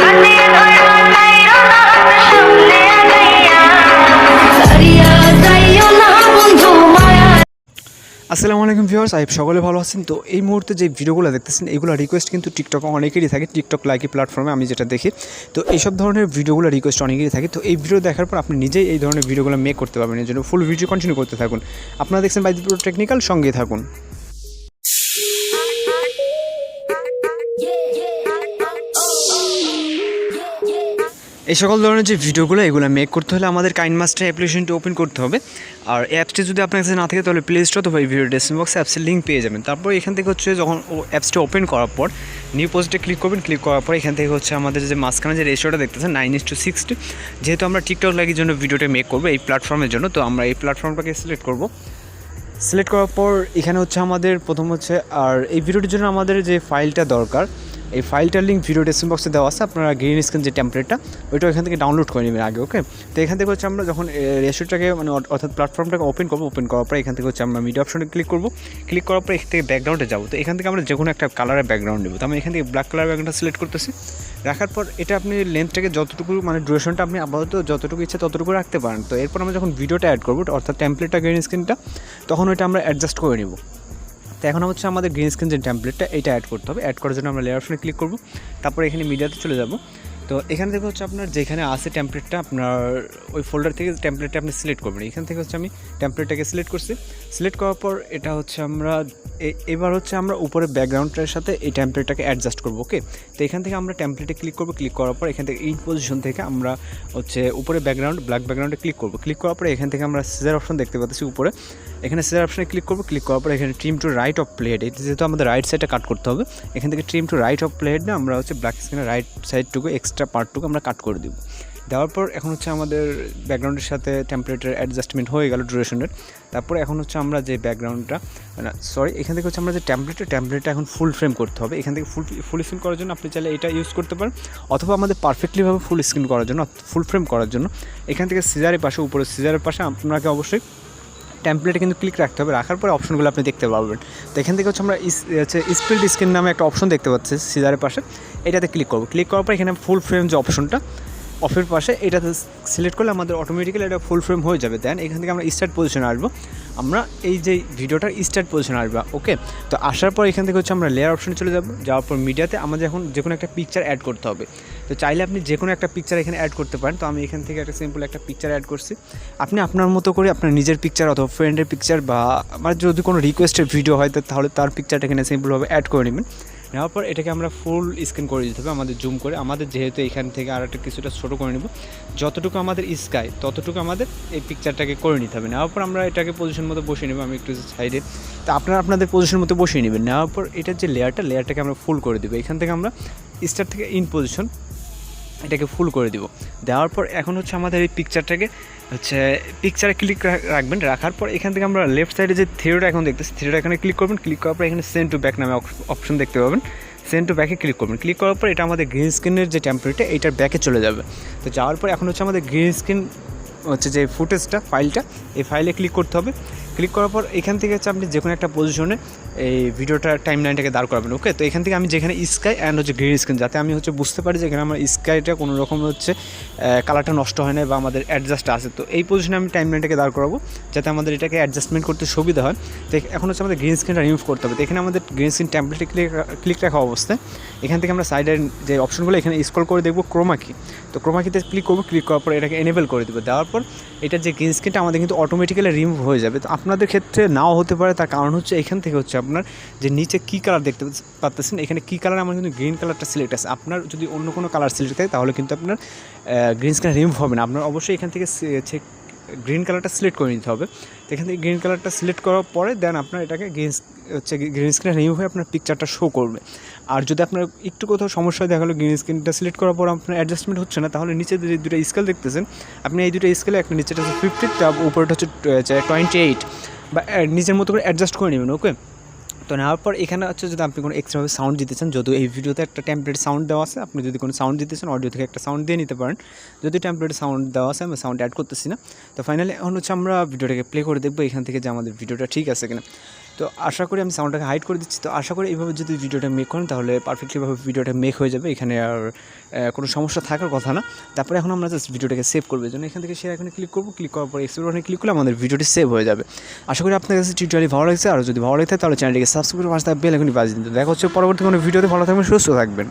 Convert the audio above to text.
আসসালামু আলাইকুম viewers, I সকলে ভালো আছেন। তো এই মুহূর্তে যে ভিডিওগুলো দেখতেছেন এগুলো রিকোয়েস্ট কিন্তু টিকটক অনেকেরই থাকে, টিকটক লাইকি প্ল্যাটফর্মে আমি যেটা দেখি। তো এইসব ধরনের ভিডিওগুলো রিকোয়েস্ট অনেকেরই থাকে। তো এই ভিডিও দেখার পর আপনি নিজেই এই ধরনের ভিডিওগুলো মেক করতে পারবেন। এর জন্য ফুল ভিডিও কন্টিনিউ করতে থাকুন। আপনারা দেখছেন বাইজিদ টেকনিক্যাল, সঙ্গে থাকুন। এই সকল ধরনের যে ভিডিওগুলো এগুলো মেক করতে হলে আমাদের কাইনমাস্টার অ্যাপ্লিকেশনটি ওপেন করতে হবে। আর অ্যাপসটি যদি আপনার কাছে না থাকে তাহলে প্লে স্টোর অথবা এই ভিডিও ডেসক্রিপশন বক্সে অ্যাপসের লিঙ্ক পেয়ে যাবেন। তারপর এখান থেকে হচ্ছে যখন অ্যাপসটি ওপেন করার পর নিউ পোস্টে ক্লিক করবেন। ক্লিক করার পর এখান থেকে হচ্ছে আমাদের যে মাঝখানে যে রেশিওটা দেখতেছেন 9:60, যেহেতু আমরা টিকটক লাইকের জন্য ভিডিওটা মেক করবো এই প্ল্যাটফর্মের জন্য, তো আমরা এই প্ল্যাটফর্মটাকে সিলেক্ট করব। সিলেক্ট করার পর এখানে হচ্ছে আমাদের প্রথম হচ্ছে আর এই ভিডিওটির জন্য আমাদের যে ফাইলটা দরকার, এই ফাইলটার লিঙ্ক ভিডিও ডেসক্রিপশন বক্সে দেওয়া আছে। আপনারা গ্রিন স্ক্রিন যে টেমপ্লেটটা ওইটা এখান থেকে ডাউনলোড করে নেবেন আগে। ওকে, তো এখান থেকে হচ্ছে আমরা যখন রেশিওটাকে মানে অর্থাৎ প্ল্যাটফর্মটাকে ওপেন করবো, ওপেন করার পর এখান থেকে হচ্ছে আমরা মিডিয়া অপশনে ক্লিক করবো। ক্লিক করার পর এখান থেকে ব্যাকগ্রাউন্ডে যাবো। তো এখান থেকে আমরা যে কোনো একটা কালারের ব্যাকগ্রাউন্ড নেবো। তো আমি এখান থেকে ব্ল্যাক কালার ব্যাকগ্রাউন্ডটা সিলেক্ট করতেছি। রাখার পর এটা আপনি লেন্থটাকে যতটুকু মানে ডিউরেশনটা আপনি আপাতত যতটুকু ইচ্ছা ততটুকু রাখতে পারেন। তো এরপর আমরা যখন ভিডিওটা অ্যাড করবো অর্থাৎ টেমপ্লেটটা গ্রিন স্ক্রিনটা, তখন ওইটা আমরা অ্যাডজাস্ট করে নেব। তো এখন হচ্ছে আমাদের গ্রিন স্ক্রিন যে টেমপ্লেটটা এটা অ্যাড করতে হবে। অ্যাড করার জন্য আমরা লেয়ার অপশনে ক্লিক করব। তারপর এখানে মিডিয়াতে চলে যাব। তো এখান থেকে হচ্ছে আপনার যেখানে আছে টেমপ্লেটটা, আপনার ওই ফোল্ডার থেকে টেমপ্লেটটা আপনি সিলেক্ট করবেন। এখান থেকে হচ্ছে আমি টেমপ্লেটটাকে সিলেক্ট করছি। সিলেক্ট করার পর এটা হচ্ছে আমরা এবার হচ্ছে আমরা উপরে ব্যাকগ্রাউন্ডটার সাথে এই টেমপ্লেটটাকে অ্যাডজাস্ট করবো। ওকে, তো এখান থেকে আমরা টেমপ্লেটে ক্লিক করবো। ক্লিক করার পর এখান থেকে এই পজিশন থেকে আমরা হচ্ছে উপরে ব্যাকগ্রাউন্ড ব্ল্যাক ব্যাকগ্রাউন্ডে ক্লিক করবো। ক্লিক করার পরে এখান থেকে আমরা সিজার অপশন দেখতে পাচ্ছি উপরে, এখানে সিজার অপশনে ক্লিক করবো। ক্লিক করার পর এখানে ট্রিম টু রাইট অফ প্লেহেড, এটা যেহেতু আমাদের রাইট সাইডটা কাট করতে হবে, এখান থেকে ট্রিম টু রাইট অফ প্লেহেড না আমরা হচ্ছে ব্ল্যাক স্ক্রিনের রাইট সাইডটুকু এক্সট্রা পার্টটুকু আমরা কাট করে দেবো। দেওয়ার পর এখন হচ্ছে আমাদের ব্যাকগ্রাউন্ডের সাথে টেমপ্লেটের অ্যাডজাস্টমেন্ট হয়ে গেল ডিউরেশনের। তারপর এখন হচ্ছে আমরা যে ব্যাকগ্রাউন্ডটা এখান থেকে হচ্ছে আমরা যে টেমপ্লেটটা এখন ফুল ফ্রেম করতে হবে। এখান থেকে ফুল স্ক্রিন করার জন্য আপনি চাইলে এটা ইউজ করতে পারেন, অথবা আমাদের পারফেক্টলিভাবে ফুল স্ক্রিন করার জন্য ফুল ফ্রেম করার জন্য এখান থেকে সিজারের পাশে উপরে সিজারের পাশে আপনাকে অবশ্যই টেমপ্লেটে কিন্তু ক্লিক রাখতে হবে। রাখার পরে অপশনগুলো আপনি দেখতে পারবেন। তো এখান থেকে হচ্ছে আমরা স্প্লিট স্ক্রিন নামে একটা অপশন দেখতে পাচ্ছি সিজারের পাশে, এটাতে ক্লিক করবো। ক্লিক করার পর এখানে ফুল ফ্রেম যে অপশনটা অফের পাশে এটাতে সিলেক্ট করলে আমাদের অটোমেটিক্যালি এটা ফুল ফ্রেম হয়ে যাবে। দেন এখান থেকে আমরা স্টার্ট পজিশনে আসবো, আমরা এই যে ভিডিওটার স্টার্ট পজিশনে আসবো। ওকে, তো আসার পর এখান থেকে হচ্ছে আমরা লেয়ার অপশনে চলে যাবো। যাওয়ার পর মিডিয়াতে আমাদের এখন যে কোনো একটা পিকচার অ্যাড করতে হবে। তো চাইলে আপনি যে কোনো একটা পিকচার এখানে অ্যাড করতে পারেন। তো আমি এখান থেকে একটা সিম্পল একটা পিকচার অ্যাড করছি। আপনি আপনার মতো করে আপনার নিজের পিকচার অথবা ফ্রেন্ডের পিকচার বা আমার যদি কোনো রিকোয়েস্টের ভিডিও হয় তাহলে তার পিকচারটা এখানে সিম্পলভাবে অ্যাড করে নেবেন। নেওয়ার পর এটাকে আমরা ফুল স্ক্রিন করে দিতে হবে আমাদের জুম করে। আমাদের যেহেতু এখান থেকে আর একটা কিছুটা ছোটো করে নেব, যতটুকু আমাদের স্কাই ততটুকু আমাদের এই পিকচারটাকে করে নিতে হবে। নেওয়ার পর আমরা এটাকে পজিশন মতো বসিয়ে নেব। আমি একটু সাইডে, তো আপনারা আপনাদের পজিশন মতো বসিয়ে নেবেন। নেওয়ার পর এটার যে লেয়ারটাকে আমরা ফুল করে দেবো। এখান থেকে আমরা স্টার্ট থেকে ইন পজিশন এটাকে ফুল করে দিব। দেওয়ার পর এখন হচ্ছে আমাদের এই পিকচারটাকে হচ্ছে পিকচারে ক্লিক রাখবেন। রাখার পর এখান থেকে আমরা লেফট সাইডে যে থিওটা এখন দেখতেছি, থিওটা এখানে ক্লিক করবেন। ক্লিক করার পর এখানে সেন্ড টু ব্যাক নামে অপশন দেখতে পাবেন, সেন্ড টু ব্যাকে ক্লিক করবেন। ক্লিক করার পর এটা আমাদের গ্রিন স্ক্রিনের যে টেমপ্লেটটা এইটার ব্যাকে চলে যাবে। তো যাওয়ার পর এখন হচ্ছে আমাদের গ্রিন স্ক্রিন হচ্ছে যে ফুটেজটা ফাইলটা, এই ফাইলে ক্লিক করতে হবে। ক্লিক করার পর এখান থেকে হচ্ছে আপনি যে কোনো একটা পজিশনে এই ভিডিওটা টাইম লাইনটাকে দাঁড় করাবেন। ওকে, তো এখান থেকে আমি যেখানে স্কাই অ্যান্ড হচ্ছে গ্রিন স্ক্রিন, যাতে আমি হচ্ছে বুঝতে পারি যে এখানে আমার স্কাইটা কোনো রকম হচ্ছে কালারটা নষ্ট হয় না বা আমাদের অ্যাডজাস্ট আছে। তো এই পজিশনে আমি টাইম লাইনটাকে দাঁড় করাবো যাতে আমাদের এটাকে অ্যাডজাস্টমেন্ট করতে সুবিধা হয়। তো এখন হচ্ছে আমাদের গ্রিন স্ক্রিনটা রিমুভ করতে হবে। তো এখানে আমাদের গ্রিন স্ক্রিন টেমপ্লেটে ক্লিক রাখা অবস্থায় এখান থেকে আমরা সাইডের যে অপশনগুলো এখানে স্ক্রল করে দেখবো ক্রোমা কি। তো ক্রোমা কিতে ক্লিক করবো। ক্লিক করার পর এটাকে এনেবল করে দেবো। দেওয়ার পর এটার যে গ্রিন স্ক্রিনটা আমাদের কিন্তু অটোমেটিক্যালি রিমুভ হয়ে যাবে। তো আপনাদের ক্ষেত্রে নাও হতে পারে, তার কারণ হচ্ছে এখান থেকে হচ্ছে আপনার যে নিচে কী কালার দেখতে পাচ্ছেন, এখানে কী কালার আমার কিন্তু গ্রিন কালারটা সিলেক্ট আছে। আপনার যদি অন্য কোনো কালার সিলেক্ট থাকে তাহলে কিন্তু আপনার গ্রিন স্ক্রিন রিমুভ হবে না। আপনার অবশ্যই এখান থেকে গ্রিন কালারটা সিলেক্ট করে নিতে হবে। তো এখান থেকে গ্রিন কালারটা সিলেক্ট করার পরে দেন আপনার এটাকে গ্রিন স্ক্রিন রিমুভ হয়ে আপনার পিকচারটা শো করবে। আর যদি আপনার একটু কোথাও সমস্যা দেখা গেলো গ্রিন স্ক্রিনটা সিলেক্ট করার পর আপনার অ্যাডজাস্টমেন্ট হচ্ছে না, তাহলে নিচে যে দুটো স্কেল দেখতেছেন আপনি এই দুটো স্কেলে একটা নিচেটা হচ্ছে 50, উপরেটা হচ্ছে 28 বা নিজের মতো করে অ্যাডজাস্ট করে নেবেন। ওকে, তো নেওয়ার পর এখানে হচ্ছে যদি আপনি কোনো এক্সট্রাভাবে সাউন্ড দিতে চান, যদিও এই ভিডিওতে একটা টেমপ্লেট সাউন্ড দেওয়া আছে, আপনি যদি কোনো সাউন্ড দিতে চান অডিও থেকে একটা সাউন্ড দিয়ে নিতে পারেন। যদি টেমপ্লেট সাউন্ড দেওয়া আছে আমি সাউন্ড অ্যাড করতেছি না। তো ফাইনালি এখন হচ্ছে আমরা ভিডিওটাকে প্লে করে দেখবো এখান থেকে যে আমাদের ভিডিওটা ঠিক আছে কিনা। তো আশা করি আমি সাউন্ডটাকে হাইড করে দিচ্ছি। তো আশা করি এইভাবে যদি ভিডিওটা মেক করেন তাহলে পারফেক্টলিভাবে ভিডিওটা মেক হয়ে যাবে, এখানে আর কোনো সমস্যা থাকার কথা না। তারপরে এখন আমরা জাস্ট ভিডিওটাকে সেভ করবো, এই জন্য এখান থেকে শেয়ার এখানে ক্লিক করবো, ক্লিক করার পর এক্সপোর্ট বাটনে ক্লিক করলে আমাদের ভিডিওটি সেভ হয়ে যাবে। আশা করি আপনার কাছে টিউটোরিয়াল ভালো লাগছে, আর যদি ভালো লাগে তাহলে চ্যানেলটিকে সাবস্ক্রাইব করে পাশে বেল আইকনটি বাজিয়ে দিন। দেখা হচ্ছে পরবর্তী কোনো ভিডিওতে, ভালো থাকবেন, সুস্থ থাকবেন।